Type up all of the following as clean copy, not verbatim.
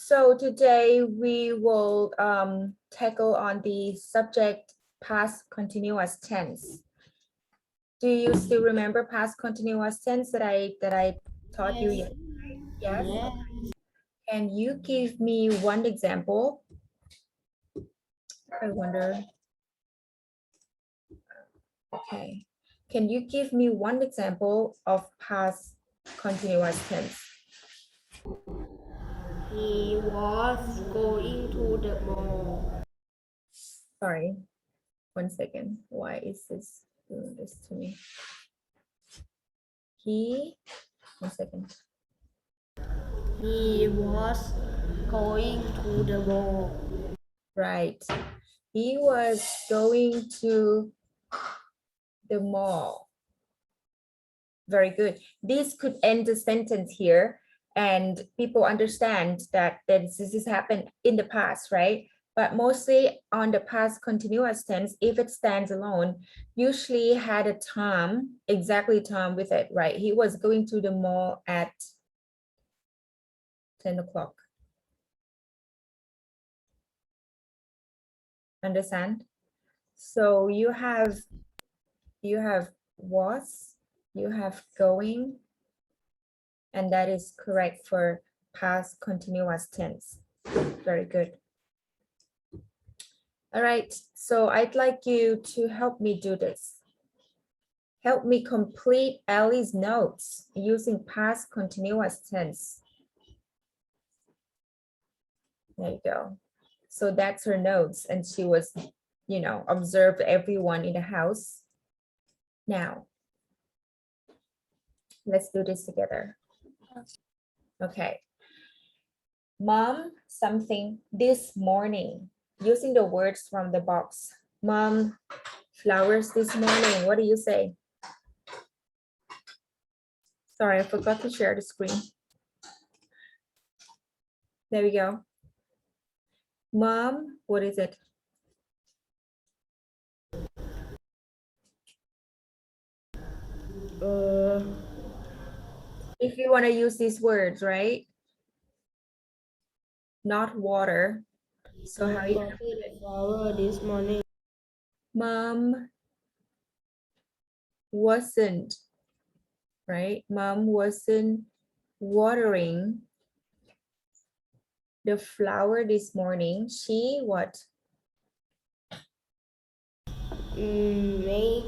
So today we will tackle on the subject past continuous tense. Do you still remember past continuous tense that I taught you yesterday? Yes. Yeah. Can you give me one example? I wonder. Okay. Can you give me one example of past continuous tense? He was going to the mall. Sorry, one second. Why is this doing this to me? One second. He was going to the mall. Right. He was going to the mall. Very good. This could end the sentence here and people understand that this has happened in the past, right? But mostly on the past continuous tense, if it stands alone, usually had a time, exactly time with it, right? He was going to the mall at 10 o'clock. Understand? So you have was, you have going, and that is correct for past continuous tense. Very good. All right, so I'd like you to help me do this. Help me complete Ellie's notes using past continuous tense. There you go. So that's her notes, and she was, observed everyone in the house. Now, let's do this together. Okay. Mom, something this morning, using the words from the box. Mom, flowers this morning. What do you say? Sorry, I forgot to share the screen. There we go. Mom, what is it? If you want to use these words, right? Not water. So how you gonna put it? Flower this morning. Mom wasn't, right? Mom wasn't watering the flower this morning. She what? Make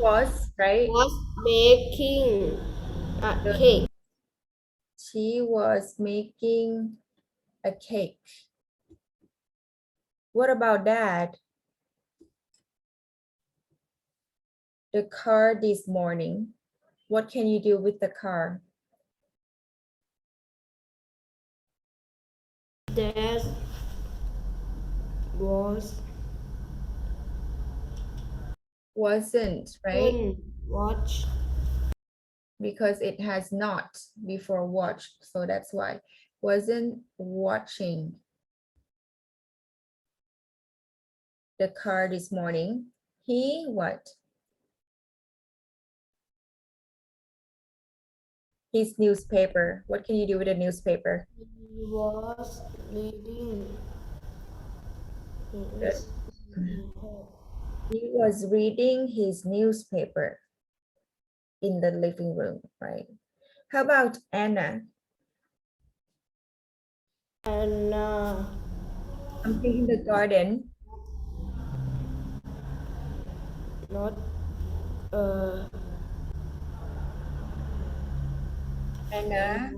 Was, right? was making a cake. She was making a cake. What about Dad? The car this morning. What can you do with the car? That was Wasn't, right? watch. Because it has not before watched. So that's why. Wasn't watching the car this morning. He what? His newspaper. What can you do with a newspaper? He was reading Good. his He was reading his newspaper in the living room, right? How about Anna? and Something in the garden. not Anna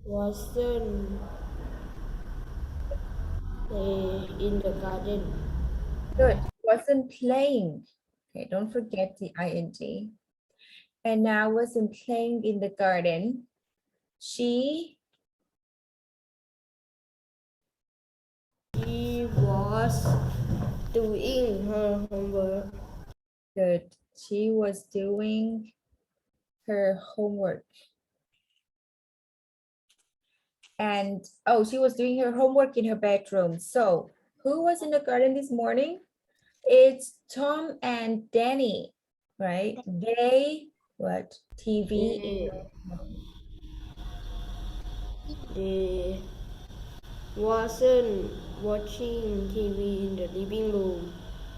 wasn't in the garden. good. Wasn't playing. Okay, don't forget the ing. Anna wasn't playing in the garden. She She was doing her homework. good. She was doing her homework. And oh, she was doing her homework in her bedroom. So who was in the garden this morning? It's Tom and Danny, right? They what? TV. They They wasn't watching TV in the living room.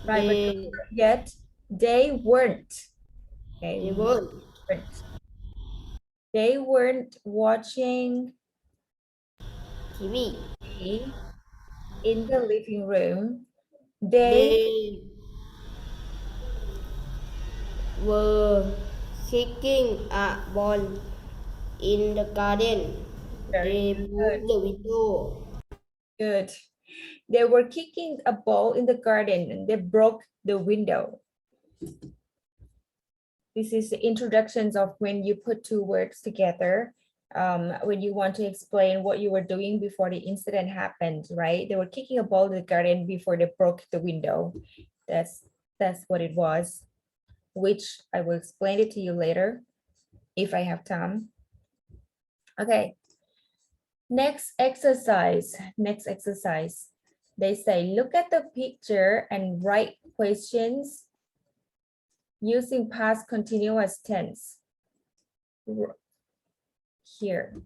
Right, but They yet they weren't. Okay, they weren't. weren't. They weren't watching TV. TV in the living room. They They were kicking a ball in the garden. very They moved the window. good. They were kicking a ball in the garden and they broke the window. This is the introductions of when you put two words together, when you want to explain what you were doing before the incident happened, right? They were kicking a ball in the garden before they broke the window. That's what it was, which I will explain it to you later if I have time. Okay. Next exercise. Next exercise. They say, look at the picture and write questions using past continuous tense. Here.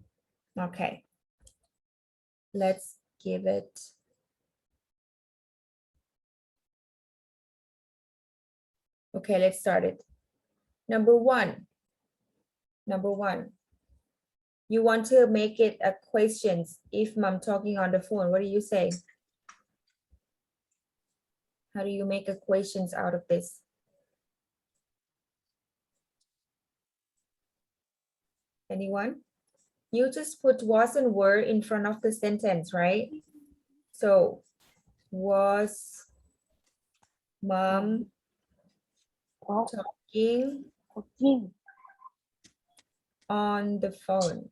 Okay. Let's give it. Okay, let's start it. Number one. Number one. You want to make it a questions if mom talking on the phone. What do you say? How do you make equations out of this? Anyone? You just put was and were in front of the sentence, right? So, was mom talking on the phone?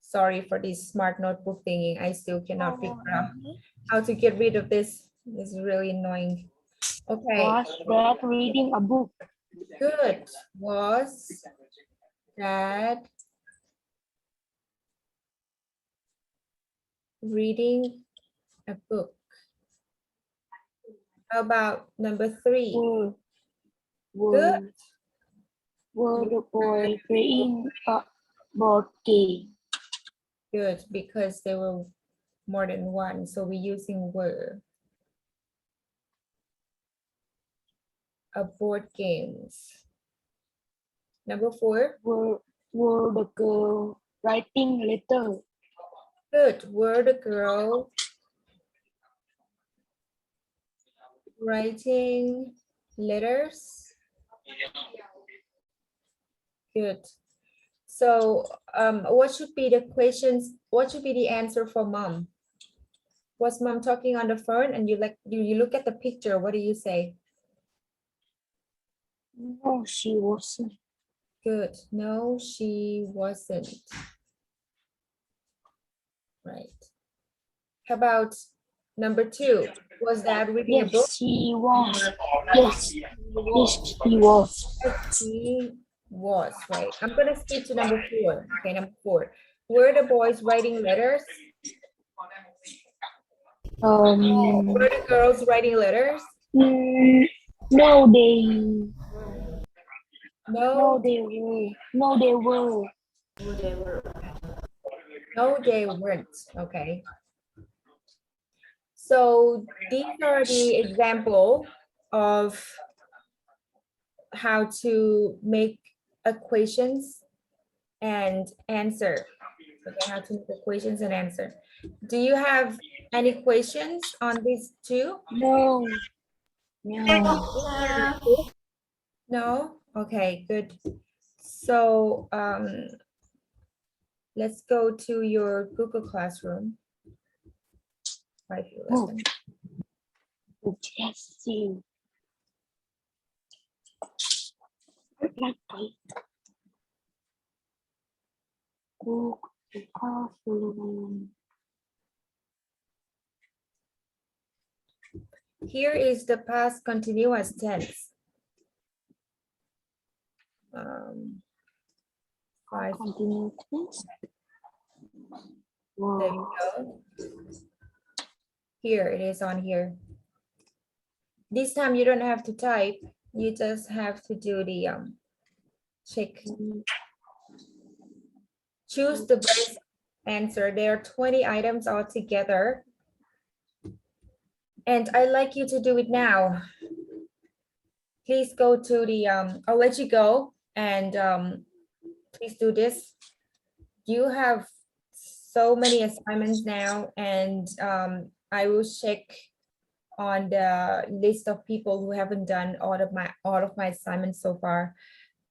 Sorry for this smart notebook thingy. I still cannot figure out how to get rid of this. It's really annoying. Okay. Was that reading a book? Good. Was that reading a book? How about number three? Good. Were the boys playing a board game? Good, because there were more than one, so we're using were. A board games. Number four. Were the girl writing letter? Good. Were the girl writing letters? Good. So what should be the questions? What should be the answer for mom? Was mom talking on the phone and you look at the picture, what do you say? No, she wasn't. Good. No, she wasn't. Right. How about number two? Was that reading a book? Yes, she was. Yes, yes, she was. Yes, he was, right. I'm gonna skip to number four. Okay, number four. Were the boys writing letters? Were the girls writing letters? No, No, they were. No, they were. They were. no, they weren't. Okay. So these are the example of how to make equations and answer. Okay, how to make equations and answer. Do you have any questions on these two? No. No. Yeah. No? Okay, good. So let's go to your Google Classroom. 511. Interesting. Google Classroom. Here is the past continuous tense. 5. Continue, please. There you go. Here it is on here. This time you don't have to type. You just have to do the check. choose the best answer. There are 20 items altogether. And I'd like you to do it now. Please go to the, I'll let you go and please do this. You have so many assignments now and I will check on the list of people who haven't done all of my assignments so far,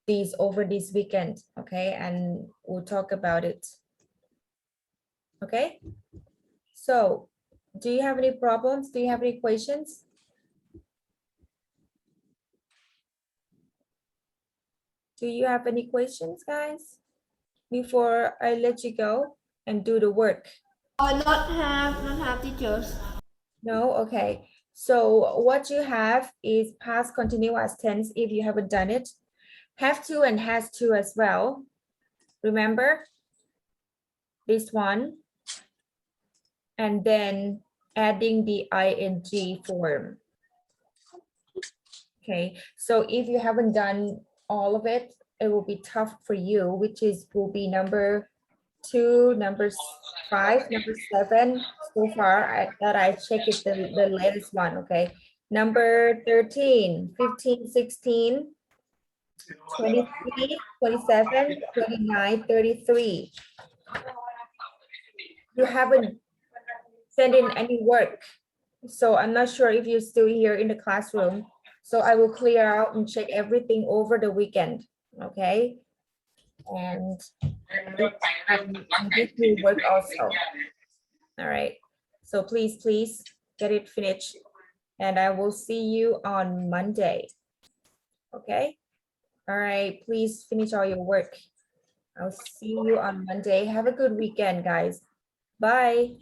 these over this weekend, okay? And we'll talk about it. Okay? So, do you have any problems? Do you have any questions? Do you have any questions, guys? Before I let you go and do the work. Not have teachers. No, okay. So what you have is past continuous tense if you haven't done it. Have to and has to as well. Remember this one. And then adding the ing form. Okay, so if you haven't done all of it, it will be tough for you, which will be number 2, number 5, number 7 so far that I check is the latest one, okay? Number 13, 15, 16, 23, 27, 29, 33. You haven't sent in any work. So I'm not sure if you're still here in the classroom. So I will clear out and check everything over the weekend, okay? And this will work also. All right, so please get it finished and I will see you on Monday. Okay, all right, please finish all your work. I'll see you on Monday. Have a good weekend, guys. Bye.